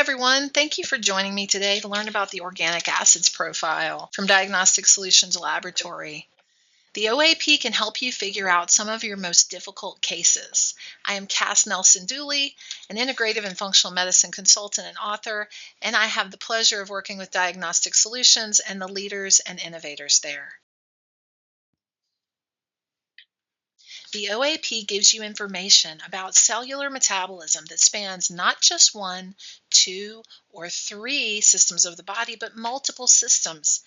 everyone. Thank you for joining me today to learn about the Organic Acids Profile from Diagnostic Solutions Laboratory. The OAP can help you figure out some of your most difficult cases. I am Cass Nelson-Dooley, an integrative and functional medicine consultant and author, and I have the pleasure of working with Diagnostic Solutions and the leaders and innovators there. The OAP gives you information about cellular metabolism that spans not just one, two, or three systems of the body, but multiple systems.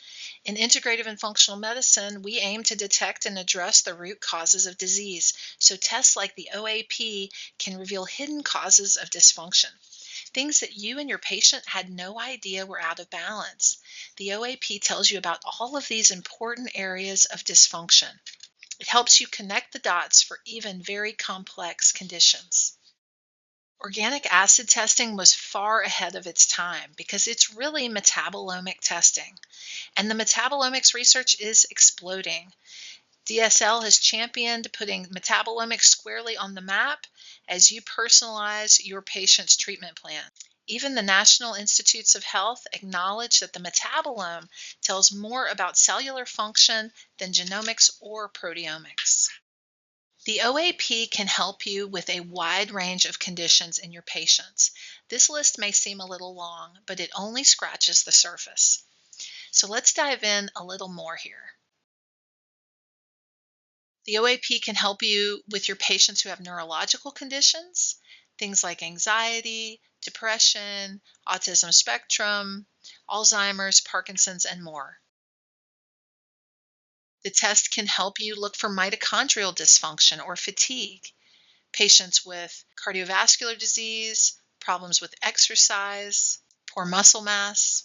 In integrative and functional medicine, we aim to detect and address the root causes of disease, so tests like the OAP can reveal hidden causes of dysfunction, things that you and your patient had no idea were out of balance. The OAP tells you about all of these important areas of dysfunction. It helps you connect the dots for even very complex conditions. Organic acid testing was far ahead of its time because it's really metabolomic testing, and the metabolomics research is exploding. DSL has championed putting metabolomics squarely on the map as you personalize your patient's treatment plan. Even the National Institutes of Health acknowledge that the metabolome tells more about cellular function than genomics or proteomics. The OAP can help you with a wide range of conditions in your patients. This list may seem a little long, but it only scratches the surface. So let's dive in a little more here. The OAP can help you with your patients who have neurological conditions, things like anxiety, depression, autism spectrum, Alzheimer's, Parkinson's, and more. The test can help you look for mitochondrial dysfunction or fatigue, patients with cardiovascular disease, problems with exercise, poor muscle mass.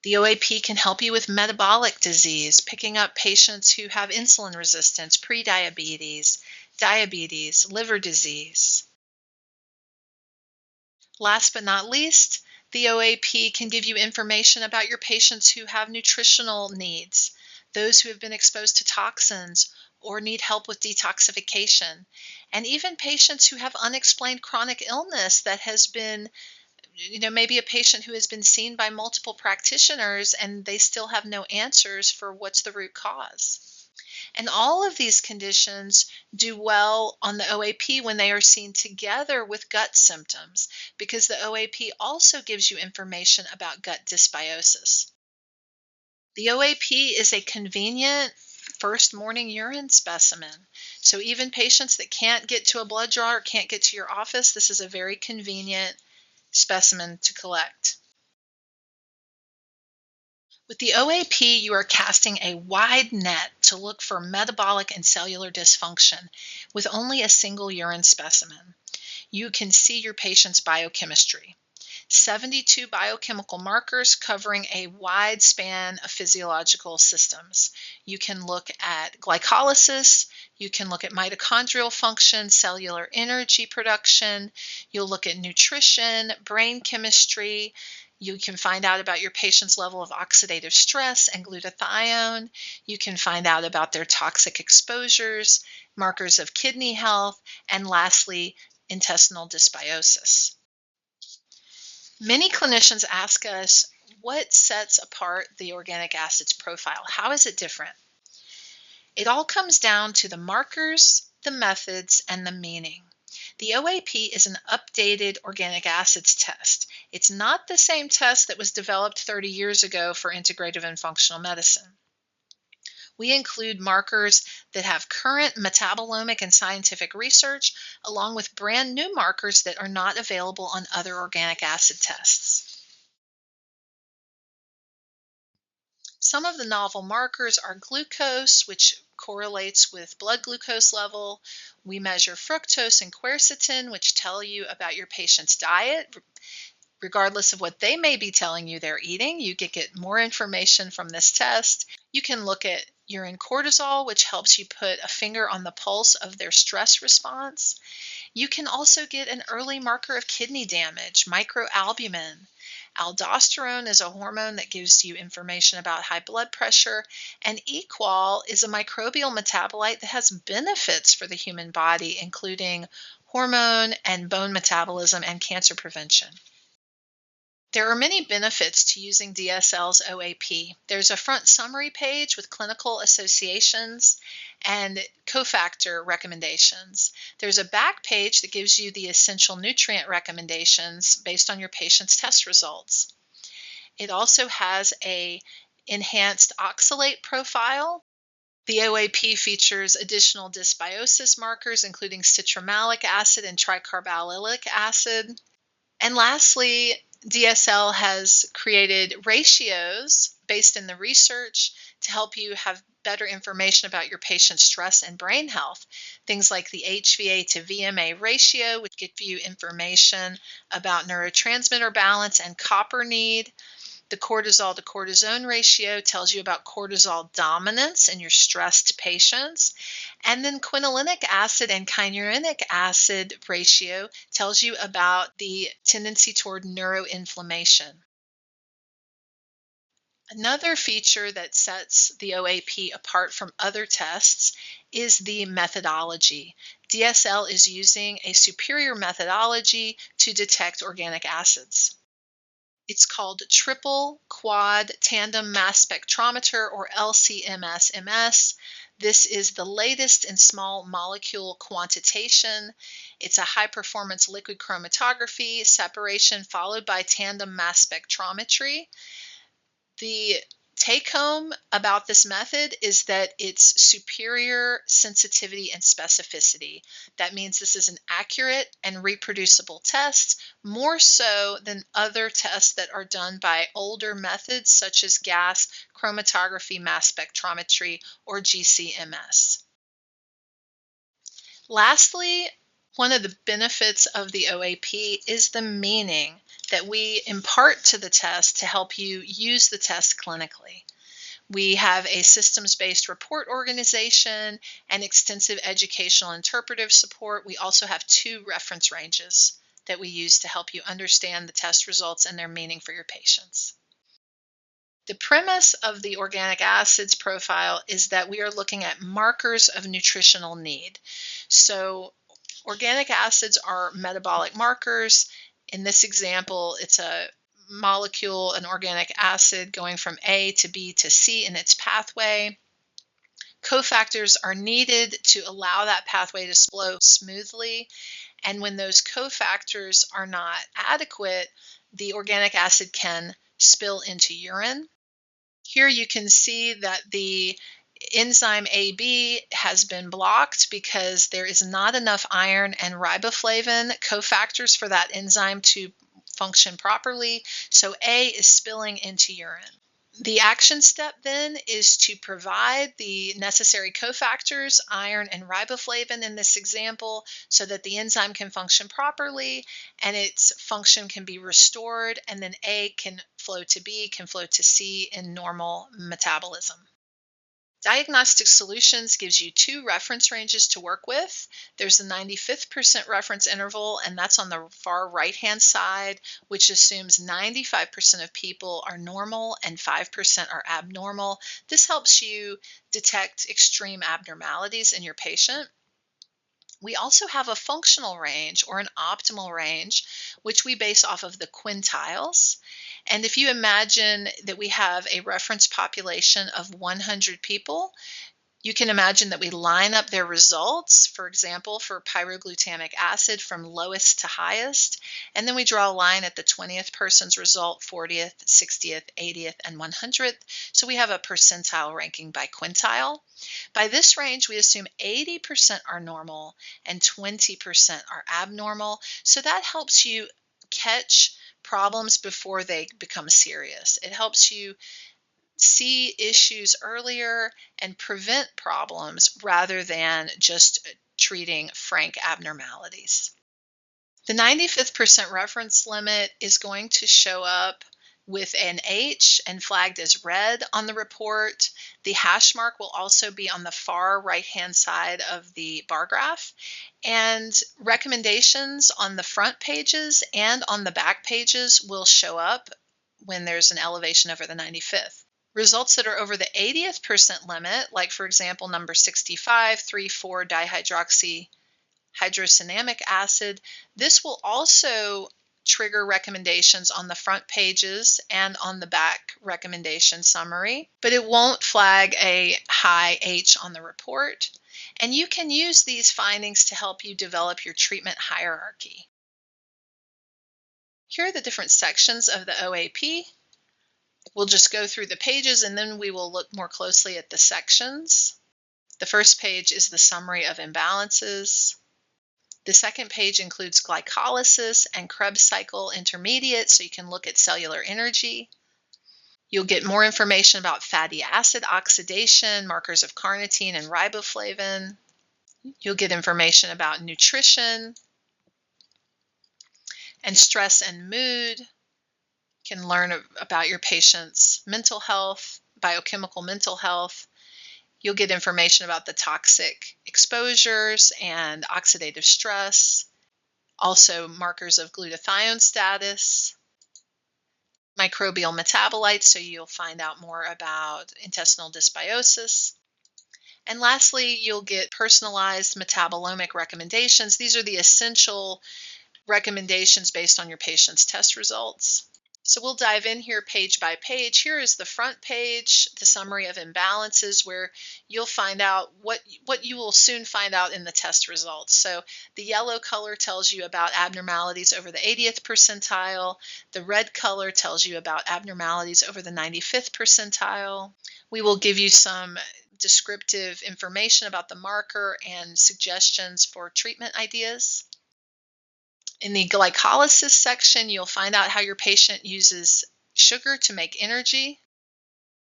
The OAP can help you with metabolic disease, picking up patients who have insulin resistance, prediabetes, diabetes, liver disease. Last but not least, the OAP can give you information about your patients who have nutritional needs, those who have been exposed to toxins or need help with detoxification, and even patients who have unexplained chronic illness that has been, maybe a patient who has been seen by multiple practitioners and they still have no answers for what's the root cause. And all of these conditions do well on the OAP when they are seen together with gut symptoms, because the OAP also gives you information about gut dysbiosis. The OAP is a convenient first morning urine specimen. So even patients that can't get to a blood draw or can't get to your office, this is a very convenient specimen to collect. With the OAP, you are casting a wide net to look for metabolic and cellular dysfunction with only a single urine specimen. You can see your patient's biochemistry. 72 biochemical markers covering a wide span of physiological systems. You can look at glycolysis, you can look at mitochondrial function, cellular energy production, you'll look at nutrition, brain chemistry. You can find out about your patient's level of oxidative stress and glutathione. You can find out about their toxic exposures, markers of kidney health, and lastly, intestinal dysbiosis. Many clinicians ask us, what sets apart the organic acids profile? How is it different? It all comes down to the markers, the methods, and the meaning. The OAP is an updated organic acids test. It's not the same test that was developed 30 years ago for integrative and functional medicine. We include markers that have current metabolomic and scientific research, along with brand new markers that are not available on other organic acid tests. Some of the novel markers are glucose, which correlates with blood glucose level. We measure fructose and quercetin, which tell you about your patient's diet. Regardless of what they may be telling you they're eating, you can get more information from this test. You can look at urine cortisol, which helps you put a finger on the pulse of their stress response. You can also get an early marker of kidney damage, microalbumin. Aldosterone is a hormone that gives you information about high blood pressure, and equal is a microbial metabolite that has benefits for the human body, including hormone and bone metabolism, and cancer prevention. There are many benefits to using DSL's OAP. There's a front summary page with clinical associations and cofactor recommendations. There's a back page that gives you the essential nutrient recommendations based on your patient's test results. It also has a enhanced oxalate profile. The OAP features additional dysbiosis markers, including citramalic acid and tricarboxylic acid. And lastly, DSL has created ratios based in the research to help you have better information about your patient's stress and brain health. Things like the HVA to VMA ratio, which give you information about neurotransmitter balance and copper need. The cortisol to cortisone ratio tells you about cortisol dominance in your stressed patients. And then quinolinic acid and kynurenic acid ratio tells you about the tendency toward neuroinflammation. Another feature that sets the OAP apart from other tests is the methodology. DSL is using a superior methodology to detect organic acids. It's called Triple Quad Tandem Mass Spectrometer, or LCMS-MS. This is the latest in small molecule quantitation. It's a high-performance liquid chromatography separation followed by tandem mass spectrometry. The take-home about this method is that it's superior sensitivity and specificity. That means this is an accurate and reproducible test, more so than other tests that are done by older methods such as gas chromatography mass spectrometry, or GCMS. Lastly, one of the benefits of the OAP is the meaning that we impart to the test to help you use the test clinically. We have a systems-based report organization and extensive educational interpretive support. We also have 2 reference ranges that we use to help you understand the test results and their meaning for your patients. The premise of the organic acids profile is that we are looking at markers of nutritional need. So organic acids are metabolic markers. In this example, it's a molecule, an organic acid, going from A to B to C in its pathway. Cofactors are needed to allow that pathway to flow smoothly. And when those cofactors are not adequate, the organic acid can spill into urine. Here you can see that the enzyme AB has been blocked because there is not enough iron and riboflavin cofactors for that enzyme to function properly, so A is spilling into urine. The action step then is to provide the necessary cofactors, iron and riboflavin in this example, so that the enzyme can function properly and its function can be restored, and then A can flow to B, can flow to C in normal metabolism. Diagnostic Solutions gives you 2 reference ranges to work with. There's the 95th percent reference interval, and that's on the far right-hand side, which assumes 95% of people are normal and 5% are abnormal. This helps you detect extreme abnormalities in your patient. We also have a functional range, or an optimal range, which we base off of the quintiles. And if you imagine that we have a reference population of 100 people, you can imagine that we line up their results, for example, for pyroglutamic acid from lowest to highest, and then we draw a line at the 20th person's result, 40th, 60th, 80th, and 100th. So we have a percentile ranking by quintile. By this range, we assume 80% are normal and 20% are abnormal. So that helps you catch problems before they become serious. It helps you see issues earlier and prevent problems rather than just treating frank abnormalities. The 95th percent reference limit is going to show up with an H and flagged as red on the report. The hash mark will also be on the far right-hand side of the bar graph. And recommendations on the front pages and on the back pages will show up when there's an elevation over the 95th. Results that are over the 80th percent limit, like for example number 65, 3,4 dihydroxy hydrocinamic acid. This will also trigger recommendations on the front pages and on the back recommendation summary, but it won't flag a high H on the report. And you can use these findings to help you develop your treatment hierarchy. Here are the different sections of the OAP. We'll just go through the pages and then we will look more closely at the sections. The first page is the summary of imbalances. The second page includes glycolysis and Krebs cycle intermediate, so you can look at cellular energy. You'll get more information about fatty acid oxidation, markers of carnitine and riboflavin. You'll get information about nutrition and stress and mood. You can learn about your patient's mental health, biochemical mental health. You'll get information about the toxic exposures and oxidative stress, also markers of glutathione status, microbial metabolites, so you'll find out more about intestinal dysbiosis. And lastly, you'll get personalized metabolomic recommendations. These are the essential recommendations based on your patient's test results. So we'll dive in here page by page. Here is the front page, the summary of imbalances, where you'll find out what you will soon find out in the test results. So the yellow color tells you about abnormalities over the 80th percentile. The red color tells you about abnormalities over the 95th percentile. We will give you some descriptive information about the marker and suggestions for treatment ideas. In the glycolysis section, you'll find out how your patient uses sugar to make energy.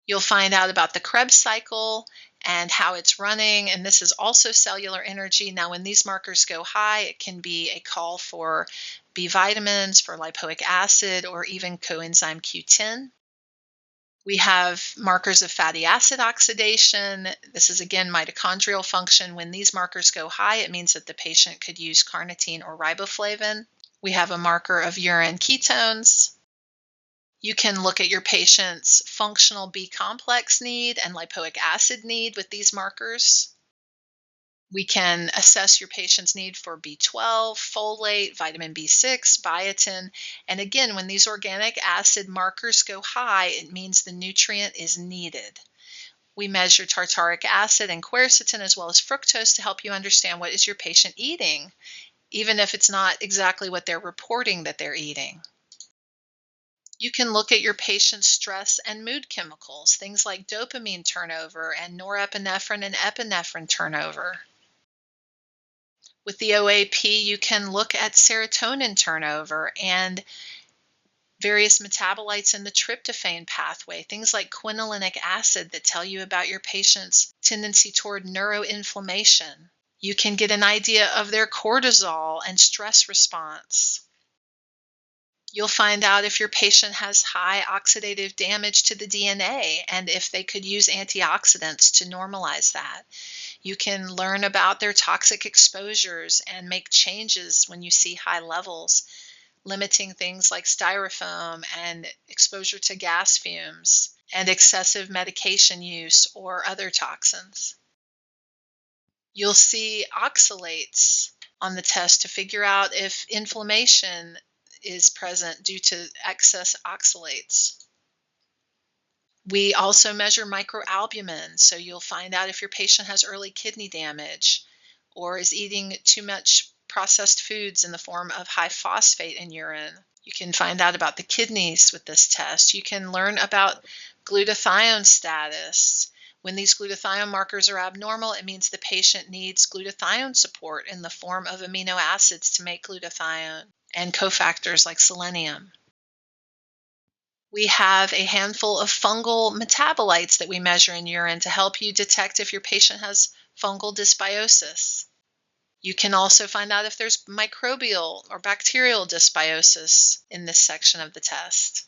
You'll find out about the Krebs cycle and how it's running, and this is also cellular energy. Now, when these markers go high, it can be a call for B vitamins, for lipoic acid, or even coenzyme Q10. We have markers of fatty acid oxidation. This is, again, mitochondrial function. When these markers go high, it means that the patient could use carnitine or riboflavin. We have a marker of urine ketones. You can look at your patient's functional B complex need and lipoic acid need with these markers. We can assess your patient's need for B12, folate, vitamin B6, biotin. And again, when these organic acid markers go high, it means the nutrient is needed. We measure tartaric acid and quercetin as well as fructose to help you understand what is your patient eating, even if it's not exactly what they're reporting that they're eating. You can look at your patient's stress and mood chemicals, things like dopamine turnover and norepinephrine and epinephrine turnover. With the OAP, you can look at serotonin turnover and various metabolites in the tryptophan pathway, things like quinolinic acid that tell you about your patient's tendency toward neuroinflammation. You can get an idea of their cortisol and stress response. You'll find out if your patient has high oxidative damage to the DNA and if they could use antioxidants to normalize that. You can learn about their toxic exposures and make changes when you see high levels, limiting things like styrofoam and exposure to gas fumes and excessive medication use or other toxins. You'll see oxalates on the test to figure out if inflammation is present due to excess oxalates. We also measure microalbumin, so you'll find out if your patient has early kidney damage or is eating too much processed foods in the form of high phosphate in urine. You can find out about the kidneys with this test. You can learn about glutathione status. When these glutathione markers are abnormal, it means the patient needs glutathione support in the form of amino acids to make glutathione and cofactors like selenium. We have a handful of fungal metabolites that we measure in urine to help you detect if your patient has fungal dysbiosis. You can also find out if there's microbial or bacterial dysbiosis in this section of the test.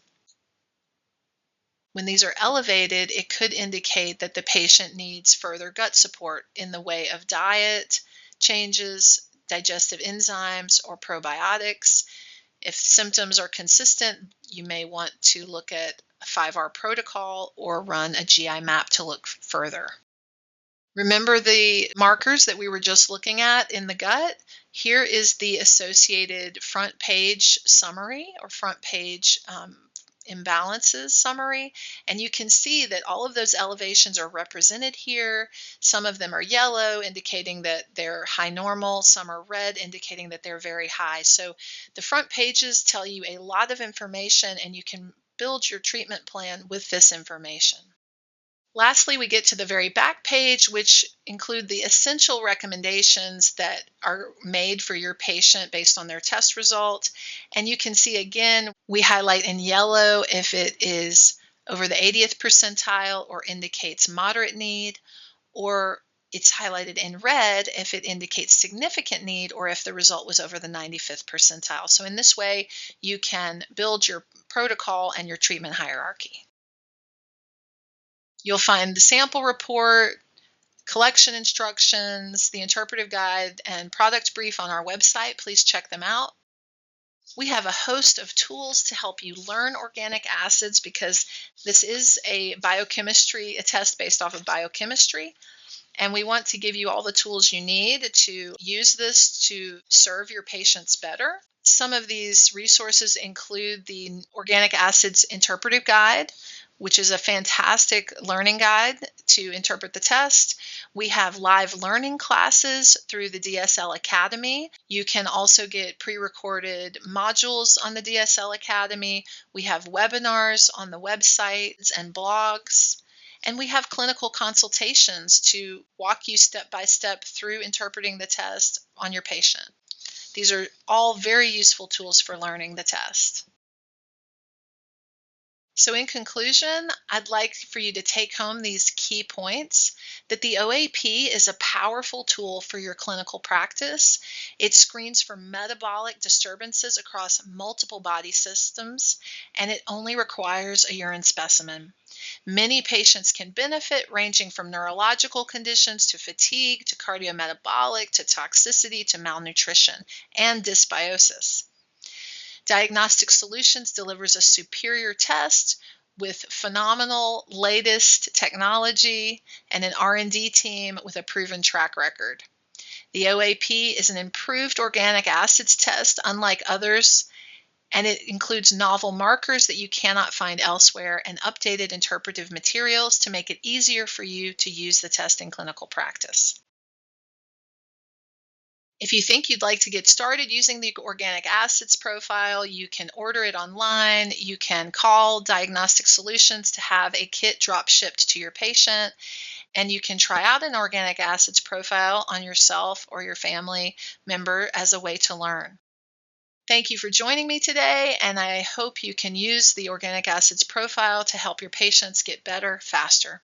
When these are elevated, it could indicate that the patient needs further gut support in the way of diet changes, digestive enzymes, or probiotics. If symptoms are consistent, you may want to look at a 5R protocol or run a GI map to look further. Remember the markers that we were just looking at in the gut? Here is the associated front page summary or front page imbalances summary. And you can see that all of those elevations are represented here. Some of them are yellow, indicating that they're high normal. Some are red, indicating that they're very high. So the front pages tell you a lot of information, and you can build your treatment plan with this information. Lastly, we get to the very back page, which include the essential recommendations that are made for your patient based on their test result. And you can see again, we highlight in yellow if it is over the 80th percentile or indicates moderate need, or it's highlighted in red if it indicates significant need or if the result was over the 95th percentile. So in this way, you can build your protocol and your treatment hierarchy. You'll find the sample report, collection instructions, the interpretive guide, and product brief on our website. Please check them out. We have a host of tools to help you learn organic acids because this is a test based off of biochemistry. And we want to give you all the tools you need to use this to serve your patients better. Some of these resources include the Organic Acids Interpretive Guide, which is a fantastic learning guide to interpret the test. We have live learning classes through the DSL Academy. You can also get pre-recorded modules on the DSL Academy. We have webinars on the websites and blogs. And we have clinical consultations to walk you step by step through interpreting the test on your patient. These are all very useful tools for learning the test. So in conclusion, I'd like for you to take home these key points: that the OAP is a powerful tool for your clinical practice. It screens for metabolic disturbances across multiple body systems, and it only requires a urine specimen. Many patients can benefit, ranging from neurological conditions to fatigue to cardiometabolic to toxicity to malnutrition and dysbiosis. Diagnostic Solutions delivers a superior test with phenomenal latest technology and an R&D team with a proven track record. The OAP is an improved organic acids test unlike others, and it includes novel markers that you cannot find elsewhere and updated interpretive materials to make it easier for you to use the test in clinical practice. If you think you'd like to get started using the organic acids profile, you can order it online. You can call Diagnostic Solutions to have a kit drop shipped to your patient, and you can try out an organic acids profile on yourself or your family member as a way to learn. Thank you for joining me today, and I hope you can use the organic acids profile to help your patients get better faster.